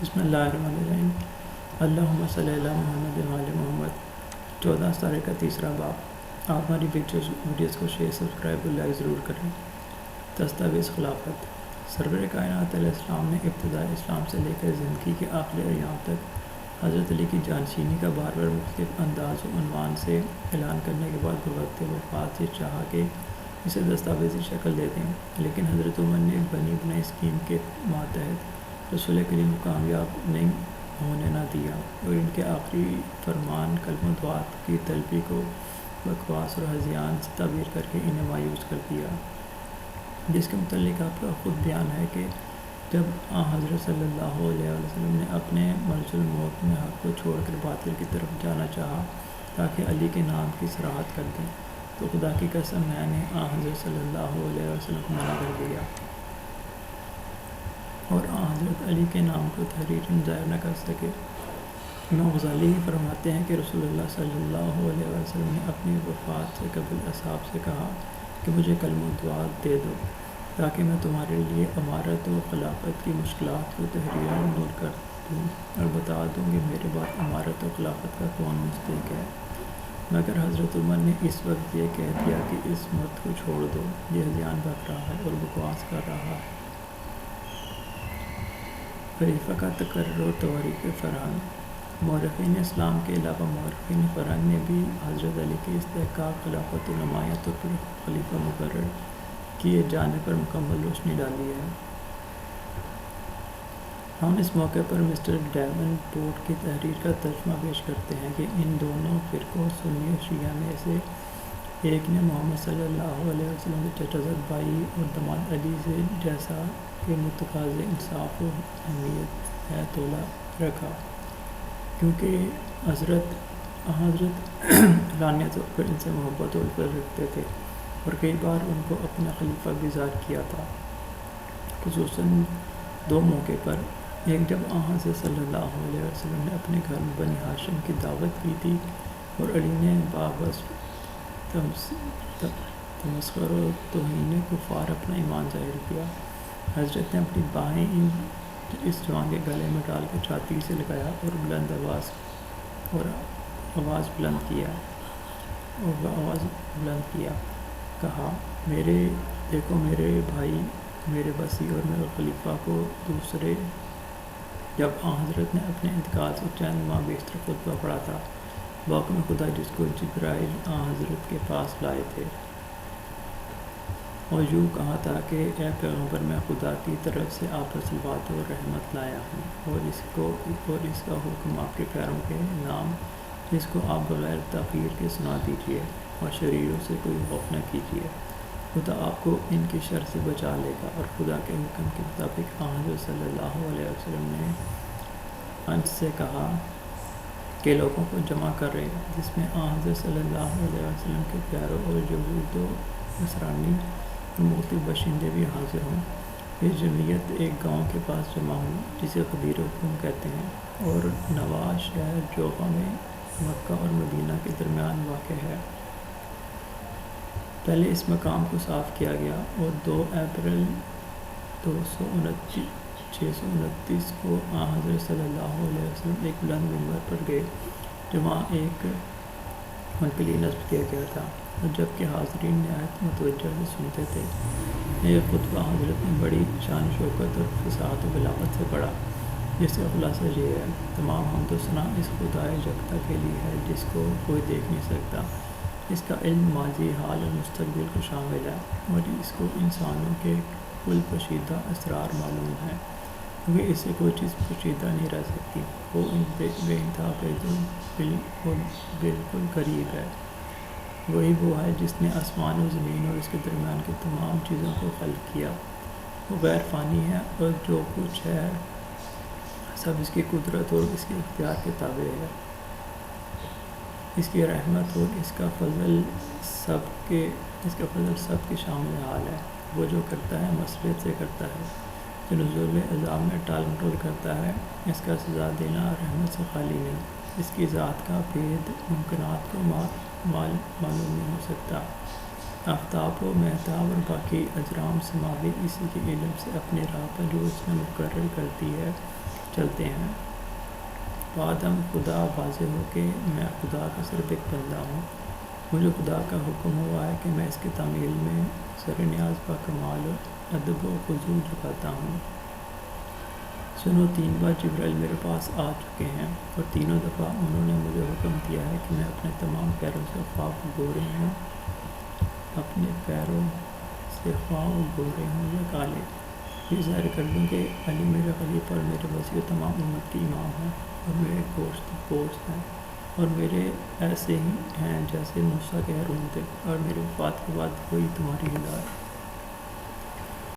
بسم اللہ الرحمن الرحیم۔ اللہم صلی علی محمد وعلی محمد۔ 14 سطر کا تیسرا باب۔ آپ ہماری ویڈیوز کو شیئر، سبسکرائب اور لائک ضرور کریں۔ دستاویز خلافت۔ سرور کائنات علیہ السلام نے ابتداء اسلام سے لے کر زندگی کے آخری ایام تک حضرت علی کی جانشینی کا بار بار مختلف انداز و عنوان سے اعلان کرنے کے بعد بوقت وفات یہ چاہا کہ اسے دستاویزی شکل دے دیں، لیکن حضرت عمر نے بنی بنائی اسکیم کے ماتحت رسول کریم کو کامیاب نہیں ہونے نہ دیا اور ان کے آخری فرمان کلمہ دعات کی طلبی کو بکواس اور ہذیان سے تعبیر کر کے انہیں مایوس کر دیا، جس کے متعلق آپ کا خود بیان ہے کہ جب حضرت صلی اللہ علیہ وسلم نے اپنے ملج الموت میں حق کو چھوڑ کر باطل کی طرف جانا چاہا تاکہ علی کے نام کی صراحت کر دیں، تو خدا کی قسم میں نے حضرت صلی اللہ علیہ وسلم کو منع کر دیا اور حضرت علی کے نام کو تحریراً ظاہر نہ کر سکے۔ امام غزالی ہی فرماتے ہیں کہ رسول اللہ صلی اللہ علیہ وسلم نے اپنی وفات سے قبل اصحاب سے کہا کہ مجھے کلمہ دعات دے دو تاکہ میں تمہارے لیے امارت و خلافت کی مشکلات کو تحریراً نوٹ کر دوں اور بتا دوں کہ میرے بعد امارت و خلافت کا کون مستحق ہے، مگر حضرت عمر نے اس وقت یہ کہہ دیا کہ اس مرد کو چھوڑ دو، یہ ہذیان بک رہا ہے اور بکواس کر رہا ہے۔ خلیفہ کا تقرر اور تواریخ فرہنگ۔ مورخین اسلام کے علاوہ مورخین فرہنگ نے بھی حضرت علی کے استحقاق خلافت و نمایاں طور پر خلیفہ مقرر کیے جانے پر مکمل روشنی ڈالی ہے۔ ہم اس موقع پر مسٹر ڈیون پورٹ کی تحریر کا ترجمہ پیش کرتے ہیں کہ ان دونوں فرقوں سنی و شیعہ میں سے ایک نے محمد صلی اللہ علیہ وسلم کے چچا زاد بھائی اور داماد علی سے جیسا کہ متقاضی انصاف و اہمیت ہے تولا رکھا، کیونکہ حضرت علانیہ طور پر ان سے محبت و الفت رکھتے تھے اور کئی بار ان کو اپنا خلیفہ بھی ظاہر کیا تھا، خصوصاً دو موقع پر۔ ایک جب حضرت صلی اللہ علیہ وسلم نے اپنے گھر میں بنی ہاشم کی دعوت کی تھی اور علی نے بواسطہ تمسخر و توہین کفار اپنا ایمان ظاہر کیا، حضرت نے اپنی باہیں اس جوان کے گلے میں ڈال کر چھاتی سے لگایا اور آواز بلند کیا، کہا، دیکھو میرے بھائی، میرے وصی اور میرے خلیفہ کو دوسرے۔ جب حضرت نے اپنے انتقال سے چند ماہ بیشتر خطبہ پڑھا تھا، واقع خدا جس کو جبرائیل حضرت کے پاس لائے تھے اور یوں کہا تھا کہ اے پیغمبر، میں خدا کی طرف سے آپ پر صلوات و رحمت لایا ہوں اور اس کا حکم آپ کے پیروں کے نام، جس کو آپ بغیر تاخیر کے سنا دیجیے اور شریروں سے کوئی خوف نہ کیجیے، خدا آپ کو ان کی شر سے بچا لے گا۔ اور خدا کے حکم کے مطابق حضرت صلی اللہ علیہ وسلم نے انس سے کہا کہ لوگوں کو جمع کرے، جس میں حضرت صلی اللہ علیہ وسلم کے پیاروں اور یہود و نصرانی اور مختلف باشندے بھی حاضر ہوں۔ یہ جمعیت ایک گاؤں کے پاس جمع ہوئی جسے غدیر خم کہتے ہیں اور نواز شہر جوفہ میں مکہ اور مدینہ کے درمیان واقع ہے۔ پہلے اس مقام کو صاف کیا گیا اور 2 اپریل 629 کو حضرت صلی اللہ علیہ وسلم ایک بلند منبر پر گئے جو وہاں ان کے لیے نصب کیا گیا تھا، اور جب کہ حاضرین نہایت متوجہ سے سنتے تھے، یہ خطبہ حضرت نے بڑی شان و شوکت اور فصاحت و بلاغت سے پڑھا، جس کا خلاصہ یہ ہے: تمام حمد و ثنا اس خدائے یکتا کے لیے ہے جس کو کوئی دیکھ نہیں سکتا، اس کا علم ماضی، حال اور مستقبل کو شامل ہے، اور اس کو انسانوں کے کل پوشیدہ اسرار معلوم ہیں، کیونکہ اس سے کوئی چیز پوشیدہ نہیں رہ سکتی، وہ بے انتہا بالکل قریب ہے۔ وہی وہ ہے جس نے آسمان و زمین اور اس کے درمیان کی تمام چیزوں کو خلق کیا، وہ غیر فانی ہے اور جو کچھ ہے سب اس کی قدرت اور اس کے اختیار کے تابع ہے، اس کی رحمت اور اس کا فضل سب کے شامل حال ہے۔ وہ جو کرتا ہے مسرت سے کرتا ہے، جو نزول عذاب میں ٹال مٹول کرتا ہے، اس کا سزا دینا رحمت سے خالی نہیں، اس کی ذات کا بھید ممکنات کو معلوم نہیں ہو سکتا۔ آفتاب و مہتاب اور باقی اجرام سماوی اسی کے علم سے اپنی راہ پر جو اس نے مقرر کر دی ہے چلتے ہیں۔ بعد ہم خدا واضح ہو کہ میں خدا کا صرف ایک بندہ ہوں۔ مجھے خدا کا حکم ہوا ہے کہ میں اس کی تعمیل میں سر نیاز با کمال ادب و خضوع جھکاتا ہوں۔ سنو، 3 بار جبرائیل میرے پاس آ چکے ہیں اور تینوں دفعہ انہوں نے مجھے حکم دیا ہے کہ میں اپنے تمام پیروں سے خواہ گورے ہوں یا کالے، یہ ظاہر کر دوں کہ علی میرے خلیفہ اور میرے وسیع و تمام امت کے امام ہیں اور میرے گوشت پوشت ہیں اور میرے ایسے ہی ہیں جیسے موسیٰ کے ہارون تھے، اور میری وفات کے بعد وہی تمہاری ہدایت